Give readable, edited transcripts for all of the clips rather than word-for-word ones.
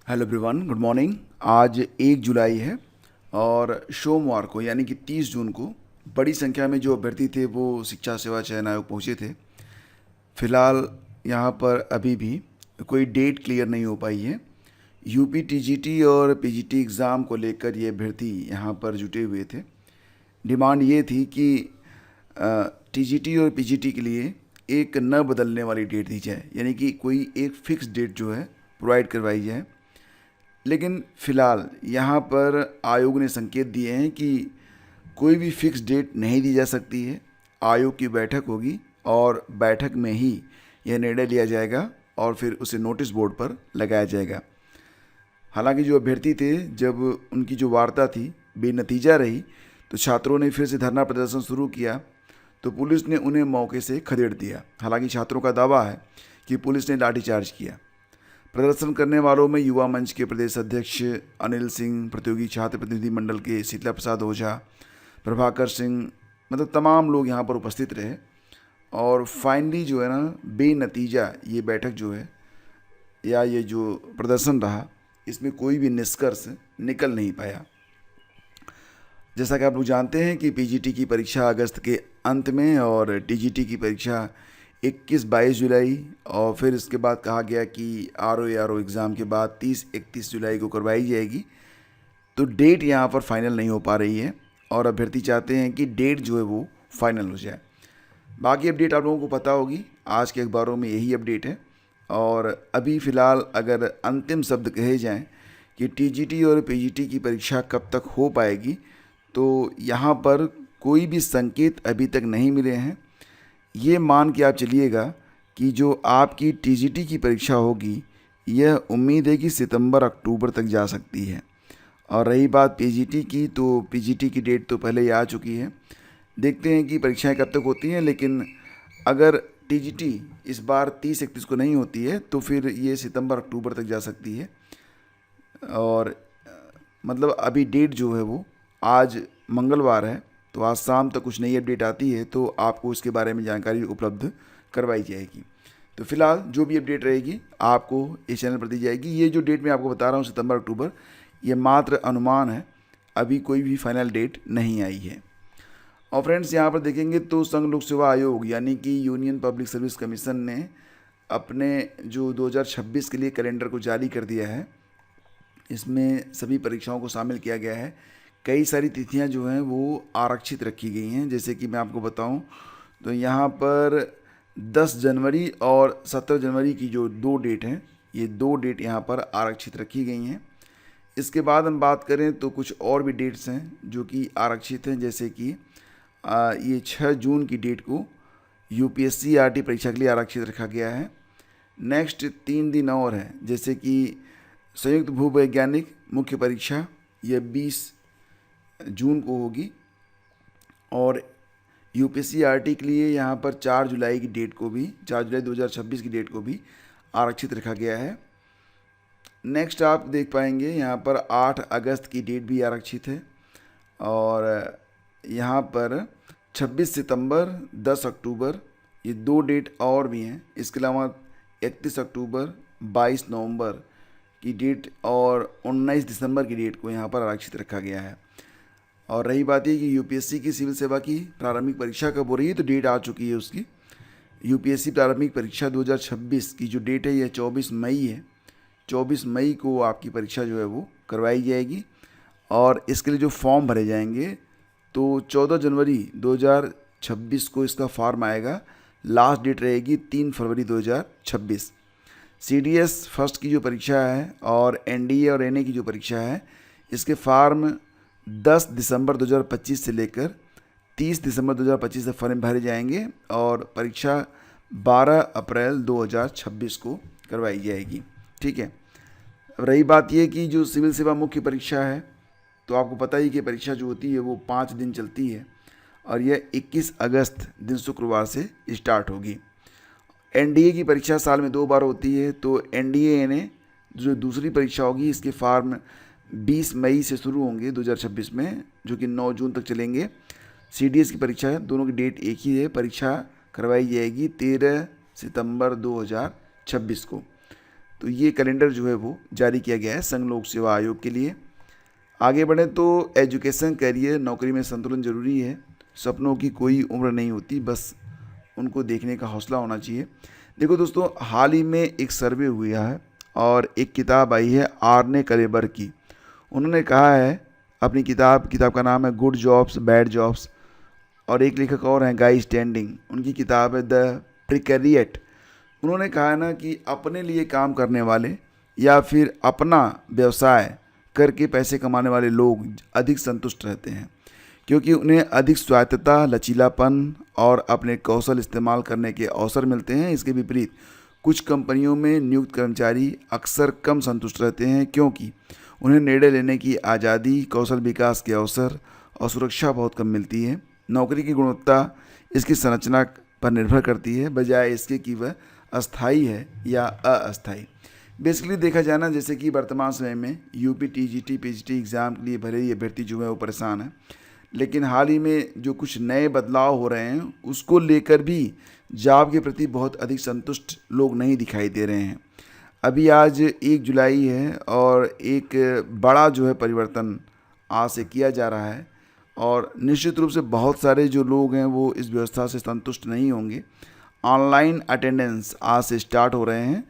Hello everyone, good morning. आज 1 जुलाई है और सोमवार को यानी कि 30 जून को बड़ी संख्या में जो अभ्यर्थी थे वो शिक्षा सेवा चयन आयोग पहुँचे थे। फिलहाल यहाँ पर अभी भी कोई डेट क्लियर नहीं हो पाई है। यूपी टीजीटी और पीजीटी एग्ज़ाम को लेकर ये अभ्यर्थी यहाँ पर जुटे हुए थे। डिमांड ये थी कि टीजीटी और पीजीटी के लिए एक न बदलने वाली डेट दी जाए, यानी कि कोई एक फ़िक्स डेट जो है प्रोवाइड करवाई जाए। लेकिन फ़िलहाल यहाँ पर आयोग ने संकेत दिए हैं कि कोई भी फिक्स डेट नहीं दी जा सकती है। आयोग की बैठक होगी और बैठक में ही यह निर्णय लिया जाएगा और फिर उसे नोटिस बोर्ड पर लगाया जाएगा। हालांकि जो अभ्यर्थी थे, जब उनकी जो वार्ता थी बेनतीजा रही तो छात्रों ने फिर से धरना प्रदर्शन शुरू किया, तो पुलिस ने उन्हें मौके से खदेड़ दिया। हालांकि छात्रों का दावा है कि पुलिस ने लाठीचार्ज किया। प्रदर्शन करने वालों में युवा मंच के प्रदेश अध्यक्ष अनिल सिंह, प्रतियोगी छात्र प्रतिनिधि मंडल के शीतला प्रसाद ओझा, प्रभाकर सिंह, मतलब तमाम लोग यहाँ पर उपस्थित रहे। और फाइनली जो है ना, बेनतीजा ये बैठक जो है या ये जो प्रदर्शन रहा, इसमें कोई भी निष्कर्ष निकल नहीं पाया। जैसा कि आप लोग जानते हैं कि पीजीटी की परीक्षा अगस्त के अंत में और टीजीटी की परीक्षा 21-22 जुलाई, और फिर इसके बाद कहा गया कि आरओ एग्ज़ाम के बाद 30-31 जुलाई को करवाई जाएगी। तो डेट यहाँ पर फाइनल नहीं हो पा रही है और अभ्यर्थी चाहते हैं कि डेट जो है वो फाइनल हो जाए। बाकी अपडेट आप लोगों को पता होगी, आज के अखबारों में यही अपडेट है। और अभी फ़िलहाल अगर अंतिम शब्द कहे जाएं कि टीजीटी और पीजीटी की परीक्षा कब तक हो पाएगी, तो यहाँ पर कोई भी संकेत अभी तक नहीं मिले हैं। ये मान के आप चलिएगा कि जो आपकी टीजीटी की परीक्षा होगी, यह उम्मीद है कि सितंबर अक्टूबर तक जा सकती है। और रही बात पीजीटी की, तो पीजीटी की डेट तो पहले ही आ चुकी है। देखते हैं कि परीक्षाएं कब तक होती हैं, लेकिन अगर टीजीटी इस बार 30-31 को नहीं होती है तो फिर ये सितंबर अक्टूबर तक जा सकती है। और मतलब अभी डेट जो है वो, आज मंगलवार है, तो आज शाम तक कुछ नई अपडेट आती है तो आपको उसके बारे में जानकारी उपलब्ध करवाई जाएगी। तो फिलहाल जो भी अपडेट रहेगी आपको इस चैनल पर दी जाएगी। ये जो डेट मैं आपको बता रहा हूँ सितंबर अक्टूबर, ये मात्र अनुमान है, अभी कोई भी फाइनल डेट नहीं आई है। और फ्रेंड्स, यहाँ पर देखेंगे तो संघ लोक सेवा आयोग यानी कि यूनियन पब्लिक सर्विस कमीशन ने अपने जो 2026 के लिए कैलेंडर को जारी कर दिया है। इसमें सभी परीक्षाओं को शामिल किया गया है। कई सारी तिथियां जो हैं वो आरक्षित रखी गई हैं। जैसे कि मैं आपको बताऊं तो यहाँ पर 10 जनवरी और 17 जनवरी की जो 2 डेट हैं, ये 2 डेट यहाँ पर आरक्षित रखी गई हैं। इसके बाद हम बात करें तो कुछ और भी डेट्स हैं जो कि आरक्षित हैं। जैसे कि ये 6 जून की डेट को यूपीएससी आरटी परीक्षा के लिए आरक्षित रखा गया है। नेक्स्ट 3 दिन और हैं, जैसे कि संयुक्त भूवैज्ञानिक मुख्य परीक्षा, यह 20 जून को होगी। और यूपीएससी आरटी के लिए यहाँ पर 4 जुलाई की डेट को भी, 4 जुलाई 2026 की डेट को भी आरक्षित रखा गया है। नेक्स्ट आप देख पाएंगे यहाँ पर 8 अगस्त की डेट भी आरक्षित है। और यहाँ पर 26 सितंबर, 10 अक्टूबर, ये 2 डेट और भी हैं। इसके अलावा 31 अक्टूबर, 22 नवंबर की डेट और 19 दिसंबर की डेट को यहाँ पर आरक्षित रखा गया है। और रही बात ये कि यूपीएससी की सिविल सेवा की प्रारंभिक परीक्षा कब हो रही है, तो डेट आ चुकी है उसकी। यूपीएससी प्रारंभिक परीक्षा 2026 की जो डेट है, यह 24 मई है। 24 मई को आपकी परीक्षा जो है वो करवाई जाएगी। और इसके लिए जो फॉर्म भरे जाएंगे, तो 14 जनवरी 2026 को इसका फॉर्म आएगा। लास्ट डेट रहेगी 3 फरवरी 2026। सीडीएस फर्स्ट की जो परीक्षा है और एनडीए और एनए की जो परीक्षा है, इसके फॉर्म 10 दिसंबर 2025 से लेकर 30 दिसंबर 2025 तक फॉर्म भरे जाएंगे और परीक्षा 12 अप्रैल 2026 को करवाई जाएगी। ठीक है। अब रही बात ये कि जो सिविल सेवा मुख्य परीक्षा है, तो आपको पता ही कि परीक्षा जो होती है वो 5 दिन चलती है और यह 21 अगस्त दिन शुक्रवार से स्टार्ट होगी। एनडीए की परीक्षा साल में 2 बार होती है, तो एनडीए एनए जो दूसरी परीक्षा होगी, इसके फॉर्म 20 मई से शुरू होंगे 2026 में, जो कि 9 जून तक चलेंगे। सीडीएस की परीक्षा है, दोनों की डेट एक ही है। परीक्षा करवाई जाएगी 13 सितंबर 2026 को। तो ये कैलेंडर जो है वो जारी किया गया है संघ लोक सेवा आयोग के लिए। आगे बढ़ें तो एजुकेशन, करियर, नौकरी में संतुलन जरूरी है। सपनों की कोई उम्र नहीं होती, बस उनको देखने का हौसला होना चाहिए। देखो दोस्तों, हाल ही में एक सर्वे हुआ है और एक किताब आई है आर्ने कलेबर की। उन्होंने कहा है अपनी किताब का नाम है गुड जॉब्स बैड जॉब्स, और एक लेखक और हैं गाई स्टैंडिंग, उनकी किताब है द प्रिकैरिएट। उन्होंने कहा है ना कि अपने लिए काम करने वाले या फिर अपना व्यवसाय करके पैसे कमाने वाले लोग अधिक संतुष्ट रहते हैं, क्योंकि उन्हें अधिक स्वायत्तता, लचीलापन और अपने कौशल इस्तेमाल करने के अवसर मिलते हैं। इसके विपरीत कुछ कंपनियों में नियुक्त कर्मचारी अक्सर कम संतुष्ट रहते हैं, क्योंकि उन्हें निर्णय लेने की आज़ादी, कौशल विकास के अवसर और सुरक्षा बहुत कम मिलती है। नौकरी की गुणवत्ता इसकी संरचना पर निर्भर करती है, बजाय इसके कि वह अस्थायी है या अस्थायी। बेसिकली देखा जाए ना, जैसे कि वर्तमान समय में यूपी, टीजीटी, पीजीटी एग्ज़ाम के लिए भले ही अभ्यर्थी जो है वो परेशान है, लेकिन हाल ही में जो कुछ नए बदलाव हो रहे हैं उसको लेकर भी जॉब के प्रति बहुत अधिक संतुष्ट लोग नहीं दिखाई दे रहे हैं। अभी आज 1 जुलाई है और एक बड़ा जो है परिवर्तन आज से किया जा रहा है, और निश्चित रूप से बहुत सारे जो लोग हैं वो इस व्यवस्था से संतुष्ट नहीं होंगे। ऑनलाइन अटेंडेंस आज से स्टार्ट हो रहे हैं।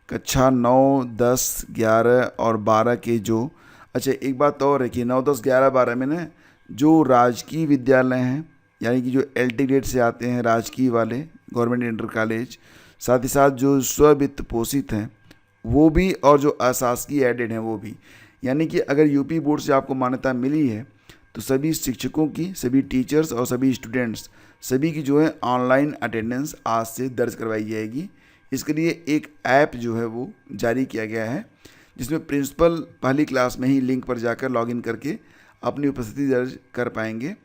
कक्षा 9, 10, 11 और 12 के जो, अच्छा एक बात और है कि 9, 10, 11, 12 में ना जो राजकीय विद्यालय हैं, यानी कि जो एलटी ग्रेड से आते हैं राजकीय वाले, गवर्नमेंट इंटर कॉलेज, साथ ही साथ जो स्ववित्त पोषित हैं वो भी, और जो अशासकीय एडेड हैं वो भी। यानी कि अगर यूपी बोर्ड से आपको मान्यता मिली है तो सभी शिक्षकों की, सभी टीचर्स और सभी स्टूडेंट्स, सभी की जो है ऑनलाइन अटेंडेंस आज से दर्ज करवाई जाएगी। इसके लिए एक ऐप जो है वो जारी किया गया है, जिसमें प्रिंसिपल पहली क्लास में ही लिंक पर जाकर लॉगिन करके अपनी उपस्थिति दर्ज कर पाएंगे,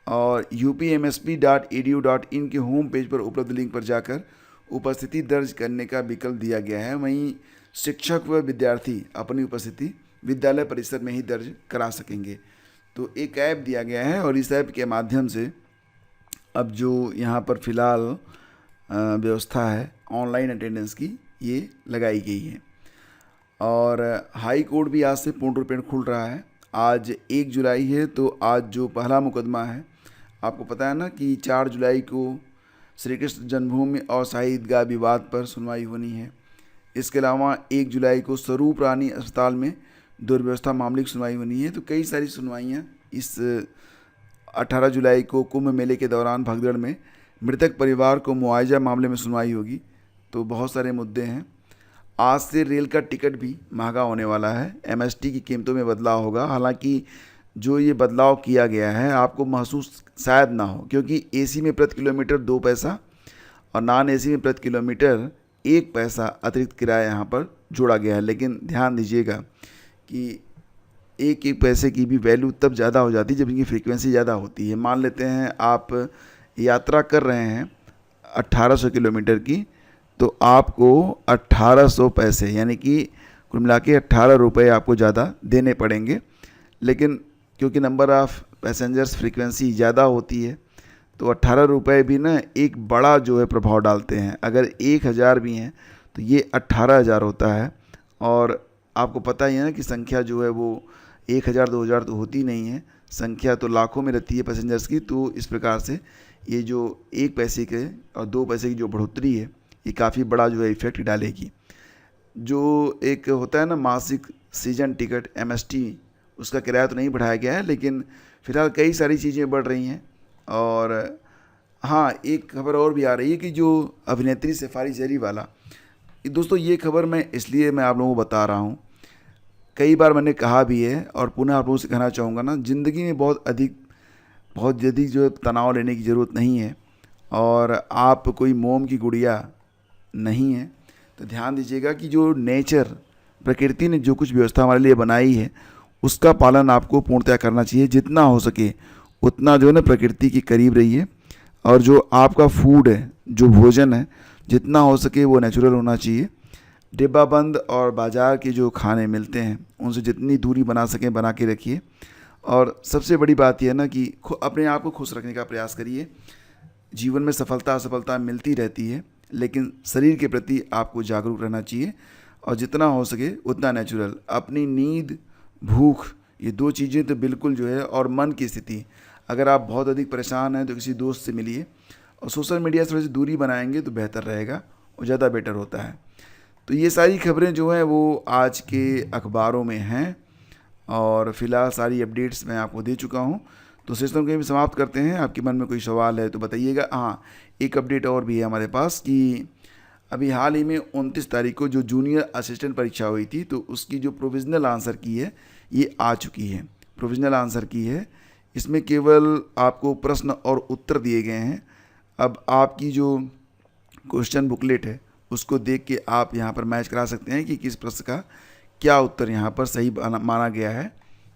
और upmsp.edu.in के होम पेज पर उपलब्ध लिंक पर जाकर उपस्थिति दर्ज करने का विकल्प दिया गया है। वहीं शिक्षक व विद्यार्थी अपनी उपस्थिति विद्यालय परिसर में ही दर्ज करा सकेंगे। तो एक ऐप दिया गया है, और इस ऐप के माध्यम से अब जो यहाँ पर फ़िलहाल व्यवस्था है ऑनलाइन अटेंडेंस की, ये लगाई गई है। और हाई कोर्ट भी आज से पूर्ण रूपेण खुल रहा है। आज 1 जुलाई है, तो आज जो पहला मुकदमा है, आपको पता है ना कि 4 जुलाई को श्री कृष्ण जन्मभूमि और शाही ईदगाह विवाद पर सुनवाई होनी है। इसके अलावा 1 जुलाई को स्वरूप रानी अस्पताल में दुर्व्यवस्था मामले की सुनवाई होनी है। तो कई सारी सुनवाइयाँ। इस 18 जुलाई को कुंभ मेले के दौरान भगदड़ में मृतक परिवार को मुआवजा मामले में सुनवाई होगी। तो बहुत सारे मुद्दे हैं। आज से रेल का टिकट भी महंगा होने वाला है। एमएसटी की कीमतों में बदलाव होगा। हालांकि जो ये बदलाव किया गया है आपको महसूस शायद ना हो, क्योंकि एसी में प्रति किलोमीटर 2 पैसा और नॉन एसी में प्रति किलोमीटर 1 पैसा अतिरिक्त किराया यहाँ पर जोड़ा गया है। लेकिन ध्यान दीजिएगा कि 1 पैसे की भी वैल्यू तब ज़्यादा हो जाती है जब इनकी फ्रीक्वेंसी ज़्यादा होती है। मान लेते हैं आप यात्रा कर रहे हैं 1800 किलोमीटर की, तो आपको 1800 पैसे यानी कि कुल मिला के 18 रुपये आपको ज़्यादा देने पड़ेंगे। लेकिन क्योंकि नंबर ऑफ़ पैसेंजर्स फ्रीक्वेंसी ज़्यादा होती है, तो 18 रुपये भी ना एक बड़ा जो है प्रभाव डालते हैं। अगर 1000 भी हैं तो ये 18,000 होता है। और आपको पता ही है ना कि संख्या जो है वो 1000 2000 तो होती नहीं है, संख्या तो लाखों में रहती है पैसेंजर्स की। तो इस प्रकार से ये जो 1 पैसे के और 2 पैसे की जो बढ़ोतरी है ये काफ़ी बड़ा जो है इफ़ेक्ट डालेगी। जो एक होता है ना मासिक सीजन टिकट एमएसटी, उसका किराया तो नहीं बढ़ाया गया है, लेकिन फ़िलहाल कई सारी चीज़ें बढ़ रही हैं। और हाँ, एक खबर और भी आ रही है कि जो अभिनेत्री सिफारिश जरी वाला, दोस्तों ये खबर मैं इसलिए आप लोगों को बता रहा हूँ, कई बार मैंने कहा भी है और पुनः आप लोगों से कहना चाहूँगा ना, ज़िंदगी में बहुत जल्दी जो है तनाव लेने की ज़रूरत नहीं है। और आप कोई मोम की गुड़िया नहीं है। तो ध्यान दीजिएगा कि जो नेचर, प्रकृति ने जो कुछ व्यवस्था हमारे लिए बनाई है उसका पालन आपको पूर्णतः करना चाहिए। जितना हो सके उतना जो है ना प्रकृति के करीब रहिए। और जो आपका फूड है, जो भोजन है, जितना हो सके वो नेचुरल होना चाहिए। डिब्बा बंद और बाज़ार के जो खाने मिलते हैं उनसे जितनी दूरी बना सकें बना के रखिए। और सबसे बड़ी बात यह है ना कि अपने आप को खुश रखने का प्रयास करिए। जीवन में सफलता असफलता मिलती रहती है, लेकिन शरीर के प्रति आपको जागरूक रहना चाहिए। और जितना हो सके उतना नेचुरल। अपनी नींद, भूख, ये 2 चीज़ें तो बिल्कुल जो है, और मन की स्थिति, अगर आप बहुत अधिक परेशान हैं तो किसी दोस्त से मिलिए, और सोशल मीडिया से थोड़ी सी दूरी बनाएंगे तो बेहतर रहेगा और ज़्यादा बेटर होता है। तो ये सारी खबरें जो हैं वो आज के अखबारों में हैं, और फिलहाल सारी अपडेट्स मैं आपको दे चुका हूँ। तो सिस्टम को भी समाप्त करते हैं। आपके मन में कोई सवाल है तो बताइएगा। हाँ, एक अपडेट और भी है हमारे पास कि अभी हाल ही में 29 तारीख को जो जूनियर असिस्टेंट परीक्षा हुई थी, तो उसकी जो प्रोविज़नल आंसर की है ये आ चुकी है। प्रोविज़नल आंसर की है, इसमें केवल आपको प्रश्न और उत्तर दिए गए हैं। अब आपकी जो क्वेश्चन बुकलेट है उसको देख के आप यहाँ पर मैच करा सकते हैं कि किस प्रश्न का क्या उत्तर यहाँ पर सही माना गया है।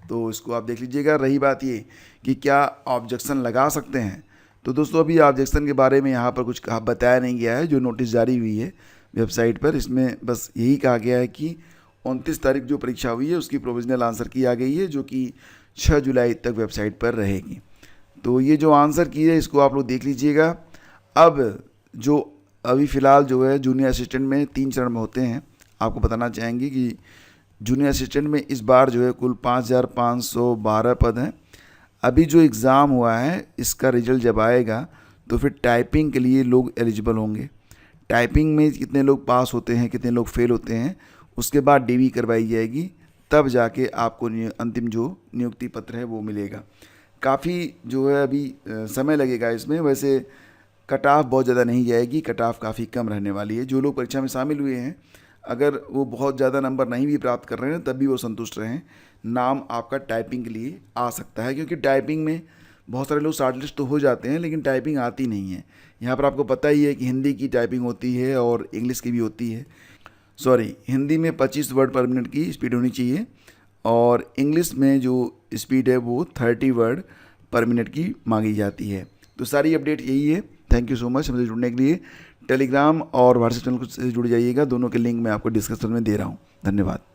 तो इसको आप देख लीजिएगा। रही बात ये कि क्या ऑब्जेक्शन लगा सकते हैं, तो दोस्तों अभी ऑब्जेक्शन के बारे में यहाँ पर कुछ बताया नहीं गया है। जो नोटिस जारी हुई है वेबसाइट पर, इसमें बस यही कहा गया है कि 29 तारीख जो परीक्षा हुई है उसकी प्रोविज़नल आंसर की आ गई है, जो कि 6 जुलाई तक वेबसाइट पर रहेगी। तो ये जो आंसर की है इसको आप लोग देख लीजिएगा। अब जो अभी फ़िलहाल जो है जूनियर असिस्टेंट में 3 चरण में होते हैं। आपको बताना चाहेंगे कि जूनियर असिस्टेंट में इस बार जो है कुल 5512 पद हैं। अभी जो एग्ज़ाम हुआ है इसका रिजल्ट जब आएगा तो फिर टाइपिंग के लिए लोग एलिजिबल होंगे। टाइपिंग में कितने लोग पास होते हैं, कितने लोग फेल होते हैं, उसके बाद डीवी करवाई जाएगी, तब जाके आपको अंतिम जो नियुक्ति पत्र है वो मिलेगा। काफ़ी जो है अभी समय लगेगा इसमें। वैसे कट ऑफ बहुत ज़्यादा नहीं जाएगी, कट ऑफ काफ़ी कम रहने वाली है। जो लोग परीक्षा में शामिल हुए हैं, अगर वो बहुत ज़्यादा नंबर नहीं भी प्राप्त कर रहे हैं तब भी वो संतुष्ट रहें। नाम आपका टाइपिंग के लिए आ सकता है, क्योंकि टाइपिंग में बहुत सारे लोग शॉर्ट लिस्ट तो हो जाते हैं लेकिन टाइपिंग आती नहीं है। यहाँ पर आपको पता ही है कि हिंदी की टाइपिंग होती है और इंग्लिश की भी होती है। सॉरी, हिंदी में 25 वर्ड पर मिनट की स्पीड होनी चाहिए, और इंग्लिश में जो स्पीड है वो 30 वर्ड पर मिनट की मांगी जाती है। तो सारी अपडेट यही है। थैंक यू सो मच हमसे जुड़ने के लिए। टेलीग्राम और व्हाट्सएप चैनल से जुड़ जाइएगा, दोनों के लिंक मैं आपको डिस्क्रिप्शन में दे रहा हूँ। धन्यवाद।